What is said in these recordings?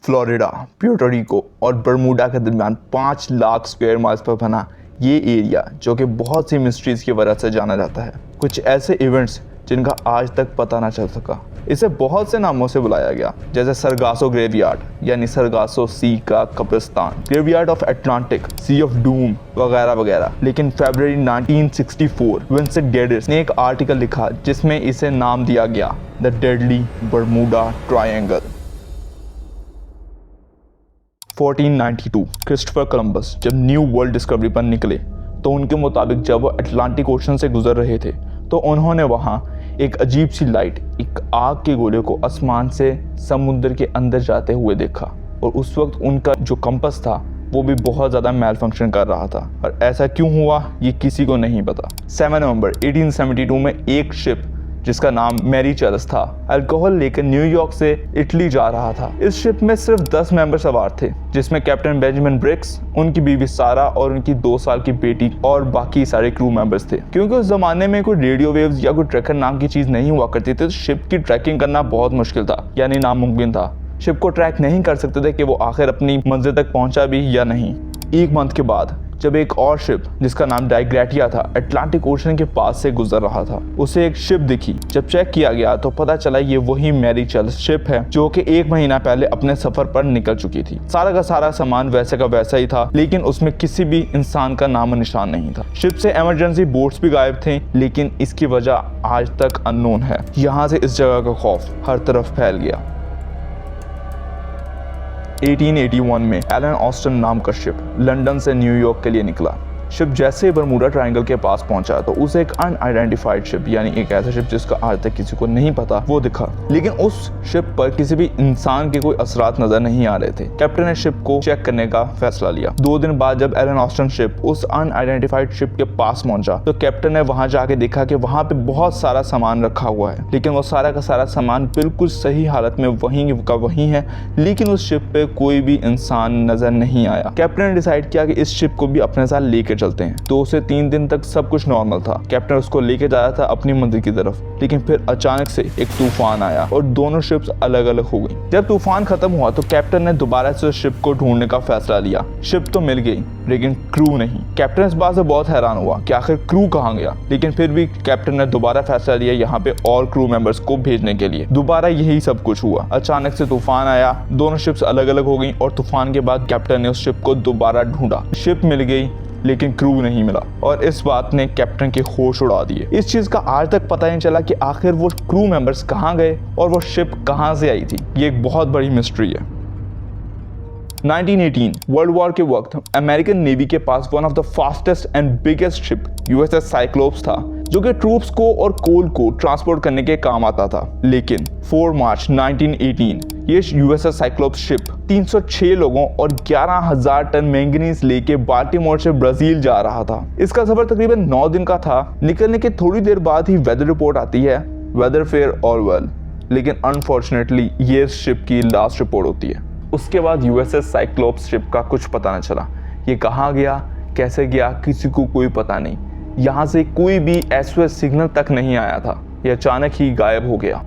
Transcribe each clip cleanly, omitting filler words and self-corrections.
Florida, Puerto Rico और Bermuda के दरमियान 5 लाख स्क्वायर माइल्स पर बना ये एरिया, जो कि बहुत सी मिस्ट्रीज़ की वजह से जाना जाता है। कुछ ऐसे इवेंट्स जिनका आज तक पता ना चल सका। इसे बहुत से नामों से बुलाया गया, जैसे सरगासो ग्रेवयार्ड यानी सरगासो सी का कब्रिस्तान, graveyard of Atlantic, sea of doom वगैरह वगैरह। लेकिन फरवरी 1964 विंसेंट गेडिस ने एक आर्टिकल लिखा जिसमें इसे नाम दिया गया the deadly Bermuda triangle. 1492 Christopher Columbus जब न्यू वर्ल्ड डिस्कवरी पर निकले तो उनके मुताबिक जब वो अटलांटिक ओशन से गुजर रहे थे तो उन्होंने वहाँ एक अजीब सी लाइट, एक आग के गोले को आसमान से समुद्र के अंदर जाते हुए देखा। और उस वक्त उनका जो कंपास था वो भी बहुत ज़्यादा मेल फंक्शन कर रहा था। और ऐसा क्यों हुआ ये किसी को नहीं पता। 7 नवंबर 1872 में एक शिप जिसका नाम मैरी चेलिस था, अल्कोहल लेकर न्यूयॉर्क से इटली जा रहा था। इस शिप में सिर्फ 10 मेंबर सवार थे, जिसमें कैप्टन बेंजामिन ब्रिक्स, उनकी बीवी सारा और उनकी 2 साल की बेटी और बाकी सारे क्रू मेंबर्स थे। क्योंकि उस जमाने में कोई रेडियो वेव्स या कोई ट्रैकर नाम की चीज नहीं हुआ करती थी, तो शिप की ट्रैकिंग करना बहुत मुश्किल था, यानी नामुमकिन था। शिप को ट्रैक नहीं कर सकते थे कि वो आखिर अपनी मंजिल तक पहुंचा भी या नहीं। एक मंथ के बाद जब एक और शिप जिसका नाम डाइग्रेटिया था अटलांटिक ओशन के पास से गुजर रहा था, उसे एक शिप दिखी। जब चेक किया गया तो पता चला ये वही मैरी चेलिस शिप है जो कि 1 महीना पहले अपने सफर पर निकल चुकी थी। सारा का सारा सामान वैसे का वैसा ही था, लेकिन उसमें किसी भी इंसान का नामो निशान नहीं था। शिप से इमरजेंसी बोट्स भी गायब थे, लेकिन इसकी वजह आज तक अननोन है। यहाँ से इस जगह का खौफ हर तरफ फैल गया। 1881 में एलन ऑस्टन नाम का शिप लंदन से न्यूयॉर्क के लिए निकला। शिप जैसे बरमूडा ट्रायंगल के पास पहुंचा तो उसे एक अनआइडेंटिफाइड शिप, यानी एक ऐसा शिप जिसका आज तक किसी को नहीं पता, वो दिखा। लेकिन उस शिप पर किसी भी इंसान के कोई असरात नजर नहीं आ रहे थे। कैप्टन ने शिप को चेक करने का फैसला लिया। 2 दिन बाद जब एलन ऑस्टन शिप उस अनआइडेंटिफाइड शिप के पास पहुंचा तो कैप्टन ने वहां जाके देखा कि वहां पे बहुत सारा सामान रखा हुआ है, लेकिन वो सारा का सारा सामान बिल्कुल सही हालत में वहीं का वहीं है, लेकिन उस शिप पे कोई भी इंसान नजर नहीं आया। कैप्टन ने डिसाइड किया कि इस शिप को भी अपने साथ लेकर चलते हैं। 2 से 3 दिन तक सब कुछ नॉर्मल था। कैप्टन उसको लेके जा रहा था अपनी मंजिल की तरफ, लेकिन फिर अचानक से एक तूफान आया और दोनों शिप्स अलग अलग हो गई। जब तूफान खत्म हुआ तो कैप्टन ने दोबारा से शिप को ढूंढने का फैसला लिया। शिप तो मिल गई, लेकिन क्रू नहीं। कैप्टन इस बात से बहुत हैरान हुआ कि आखिर क्रू कहाँ गया, लेकिन फिर भी कैप्टन ने दोबारा फैसला लिया यहाँ पे और क्रू मेंबर्स को भेजने के लिए। दोबारा यही सब कुछ हुआ। अचानक से तूफान आया, दोनों शिप्स अलग अलग हो गई और तूफान के बाद कैप्टन ने उस शिप को दोबारा ढूंढा। शिप मिल गई, लेकिन क्रू नहीं मिला और इस बात ने कैप्टन के होश उड़ा दिए। इस चीज का आज तक पता नहीं चला कि आखिर वो क्रू मेंबर्स कहाँ गए और वो शिप कहाँ से आई थी। ये एक बहुत बड़ी मिस्ट्री है। 1918 वर्ल्ड वॉर के वक्त अमेरिकन नेवी के पास one of the fastest and biggest ship USS Cyclops था, जो कि ट्रूप्स को और कोल को ट्रांसपोर्ट करने के काम आता था। लेकिन 4 मार्च 1918 ये यूएसएस साइक्लोप्स शिप 306 लोगों और 11,000 टन मैंगनीज लेके बाल्टीमोर से ब्राजील जा रहा था। इसका सफर तकरीबन 9 दिन का था। निकलने के थोड़ी देर बाद ही वेदर रिपोर्ट आती है, वेदर फेयर ऑल वेल, लेकिन अनफॉर्चुनेटली ये शिप की लास्ट रिपोर्ट होती है। उसके बाद यूएसएस साइक्लोप्स शिप का कुछ पता न चला। ये कहाँ गया, कैसे गया, किसी को कोई पता नहीं। यहाँ से कोई भी एसओएस सिग्नल तक नहीं आया था। यह अचानक ही गायब हो गया।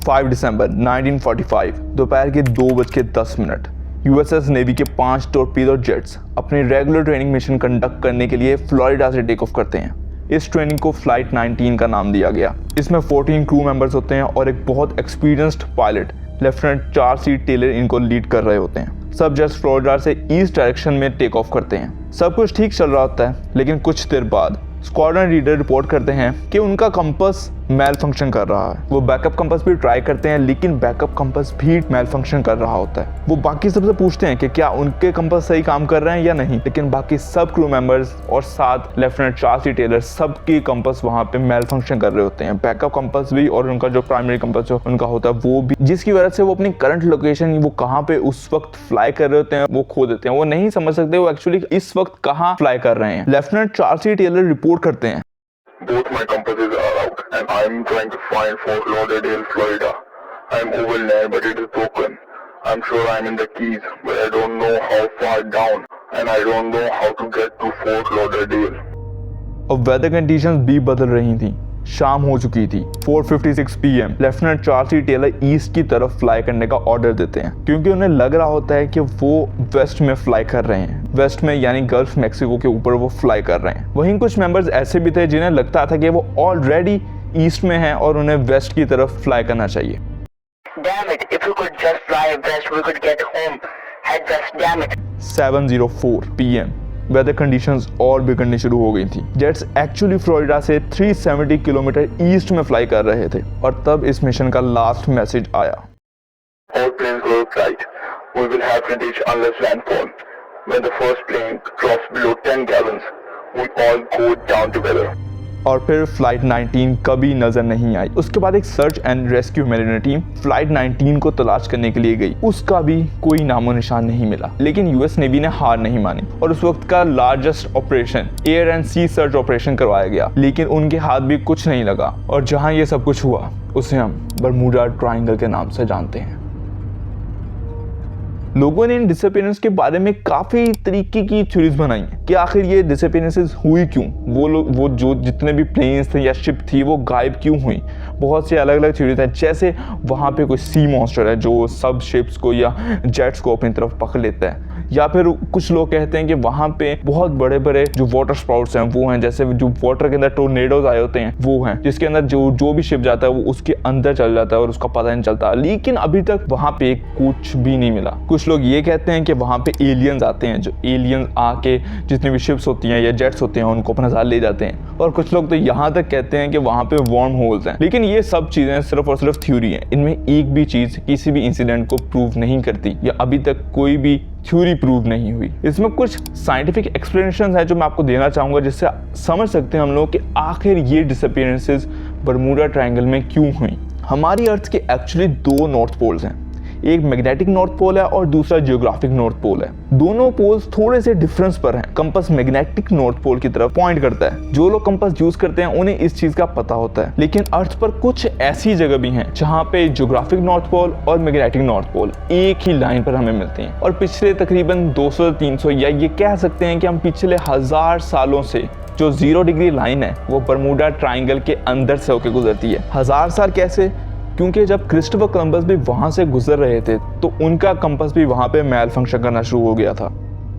5 दिसंबर 1945 दोपहर के 2:10 यूएसएस नेवी के 5 टॉर्पीडो जेट्स अपनी रेगुलर ट्रेनिंग मिशन कंडक्ट करने के लिए फ्लोरिडा से टेक ऑफ करते हैं। इस ट्रेनिंग को फ्लाइट 19 का नाम दिया गया। इसमें 14 क्रू मेंबर्स होते हैं और एक बहुत एक्सपीरियंस्ड पायलट लेफ्टिनेंट चार्ल्स सी टेलर इनको लीड कर रहे होते हैं। सब जेट्स फ्लोरिडा से ईस्ट डायरेक्शन में टेक ऑफ करते हैं। सब कुछ ठीक चल रहा होता है, लेकिन कुछ देर बाद स्क्वाड्रन लीडर रिपोर्ट करते हैं कि उनका कंपास मेल फंक्शन कर रहा है। वो बैकअप कंपास भी ट्राई करते हैं, लेकिन बैकअप कंपास भी मेल फंक्शन कर रहा होता है। वो बाकी सबसे पूछते हैं कि क्या उनके कंपास सही काम कर रहे हैं या नहीं, लेकिन बाकी सब क्रू मेंबर्स और साथ लेफ्टिनेंट चार्ल्स सी टेलर सबके कंपास वहाँ पे मेल फंक्शन कर रहे होते हैं। बैकअप कंपास भी और उनका जो प्राइमरी कंपास जो उनका होता है वो भी, जिसकी वजह से वो अपनी करंट लोकेशन वो कहाँ पे उस वक्त फ्लाई कर रहे होते हैं वो खो देते हैं। वो नहीं समझ सकते वो एक्चुअली इस वक्त कहाँ फ्लाई कर रहे हैं। लेफ्टिनेंट चार्ल्स सी टेलर रिपोर्ट करते हैं, Both my compasses are out and I am trying to find Fort Lauderdale, Florida. I am over there but it is broken. I'm sure I am in the Keys but I don't know how far down and I don't know how to get to Fort Lauderdale. और weather conditions भी बदल रही थी। शाम हो चुकी थी। 4:56 PM lieutenant Charles T Taylor east की तरफ फ्लाई करने का ऑर्डर देते हैं, क्योंकि उन्हें लग रहा होता है कि वो वेस्ट में फ्लाई कर रहे हैं। वेस्ट में यानी गल्फ मैक्सिको के ऊपर वो फ्लाई कर रहे हैं। वहीं कुछ मेंबर्स ऐसे भी थे जिन्हें लगता था कि वो ऑलरेडी ईस्ट में हैं और उन्हें वेस्ट की तरफ फ्लाई करना चाहिए। Damn it, if we could just fly west, we could get home. Head west, damn it. 7:04 PM weather conditions और बिगड़नी शुरू हो गई थी। जेट्स एक्चुअली फ्लोरिडा से 370 किलोमीटर ईस्ट में फ्लाई कर रहे थे और तब इस मिशन का लास्ट मैसेज आया। All planes go flight. We will have to ditch unless landfall. When the first plane drops below 10 gallons, we all go down together. और फिर फ्लाइट 19 कभी नजर नहीं आई। उसके बाद एक search and rescue marine team flight 19 को तलाश करने के लिए गई। उसका भी कोई नामो निशान नहीं मिला। लेकिन यूएस नेवी ने हार नहीं मानी और उस वक्त का largest operation air and sea search operation करवाया गया। लेकिन उनके हाथ भी कुछ नहीं लगा और जहां ये सब कुछ हुआ उसे हम बरमूडा ट्रायंगल के नाम से जानते हैं। लोगों ने इन डिसअपीयरेंस के बारे में काफी तरीके की थ्योरीज बनाई कि आखिर ये डिसअपीयरेंसेस हुई क्यों, वो जो जितने भी प्लेन्स थे या शिप थी वो गायब क्यों हुई। बहुत से अलग अलग थ्योरीज हैं, जैसे वहाँ पे कोई सी मॉन्स्टर है जो सब शिप्स को या जेट्स को अपनी तरफ पकड़ लेता है, या फिर कुछ लोग कहते हैं कि वहाँ पे बहुत बड़े बड़े जो वाटर स्पाउट्स हैं वो हैं, जैसे जो वाटर के अंदर टोर्नेडोज आए होते हैं वो हैं, जिसके अंदर जो भी शिप जाता है वो उसके अंदर चल जाता है और उसका पता नहीं चलता। लेकिन अभी तक वहाँ पे कुछ भी नहीं मिला। कुछ लोग ये कहते हैं कि वहाँ पे एलियंस आते हैं, जो एलियंस आके जितनी भी शिप्स होती हैं या जेट्स होते हैं उनको अपना साथ ले जाते हैं, और कुछ लोग तो यहाँ तक कहते हैं कि वहाँ पे वार्म होल्स हैं। लेकिन ये सब चीज़ें सिर्फ और सिर्फ थ्योरी हैं। इनमें एक भी चीज़ किसी भी इंसिडेंट को प्रूव नहीं करती या अभी तक कोई भी थ्योरी प्रूव नहीं हुई। इसमें कुछ साइंटिफिक एक्सप्लेनेशन है जो मैं आपको देना चाहूँगा, जिससे समझ सकते हैं हम लोग कि आखिर ये डिसअपीयरेंसेस बरमूडा ट्रायंगल में क्यों हुई। हमारी अर्थ के एक्चुअली दो नॉर्थ पोल्स हैं, एक मैग्नेटिक नॉर्थ पोल है और दूसरा जियोग्राफिक नॉर्थ पोल है। दोनों पोल्स थोड़े से डिफरेंस पर हैं। कंपास मैग्नेटिक नॉर्थ पोल की तरफ पॉइंट करता है। जो लोग कंपास यूज करते हैं उन्हें इस चीज का पता होता है। लेकिन अर्थ पर कुछ ऐसी जगह भी हैं जहां पे जियोग्राफिक नॉर्थ पोल और मैग्नेटिक नॉर्थ पोल एक ही लाइन पर हमें मिलते हैं, और पिछले तकरीबन 200-300 या ये कह सकते हैं कि हम पिछले 1000 सालों से जो 0 डिग्री लाइन है वो बरमूडा ट्रायंगल के अंदर से होकर गुजरती है। 1000 साल कैसे? क्योंकि जब क्रिस्टोफर कोलंबस भी वहाँ से गुजर रहे थे तो उनका कंपास भी वहाँ पे मैल फंक्शन करना शुरू हो गया था।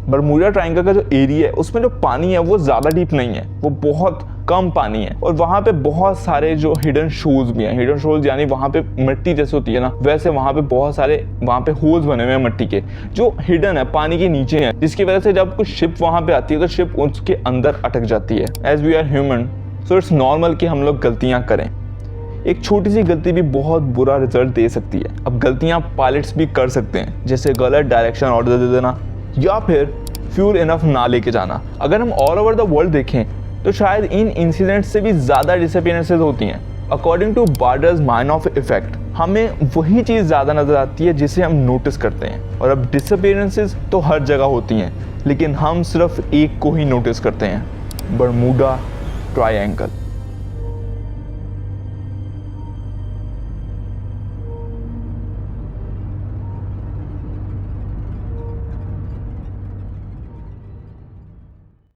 बरमूडा ट्रायंगल का जो एरिया है उसमें जो पानी है वो ज़्यादा डीप नहीं है, वो बहुत कम पानी है, और वहाँ पे बहुत सारे जो हिडन शोज भी हैं। हिडन शोज यानी वहाँ पे मिट्टी जैसे होती है ना, वैसे वहाँ पे बहुत सारे वहाँ पे होल्स बने हुए हैं मिट्टी के, जो हिडन है, पानी के नीचे हैं, जिसकी वजह से जब कुछ शिप वहाँ पे आती है तो शिप उसके अंदर अटक जाती है। As we are human so it's normal कि हम लोग गलतियाँ करें। एक छोटी सी गलती भी बहुत बुरा रिजल्ट दे सकती है। अब गलतियां पायलट्स भी कर सकते हैं, जैसे गलत डायरेक्शन ऑर्डर दे देना या फिर फ्यूल इनफ ना लेके जाना। अगर हम ऑल ओवर द वर्ल्ड देखें तो शायद इन इंसिडेंट्स से भी ज़्यादा डिसअपीयरेंसेस होती हैं। According to Baader Meinhof effect हमें वही चीज़ ज़्यादा नज़र आती है जिसे हम नोटिस करते हैं। और अब डिसअपीयरेंसेस तो हर जगह होती हैं, लेकिन हम सिर्फ एक को ही नोटिस करते हैं, बरमूडा ट्रायंगल।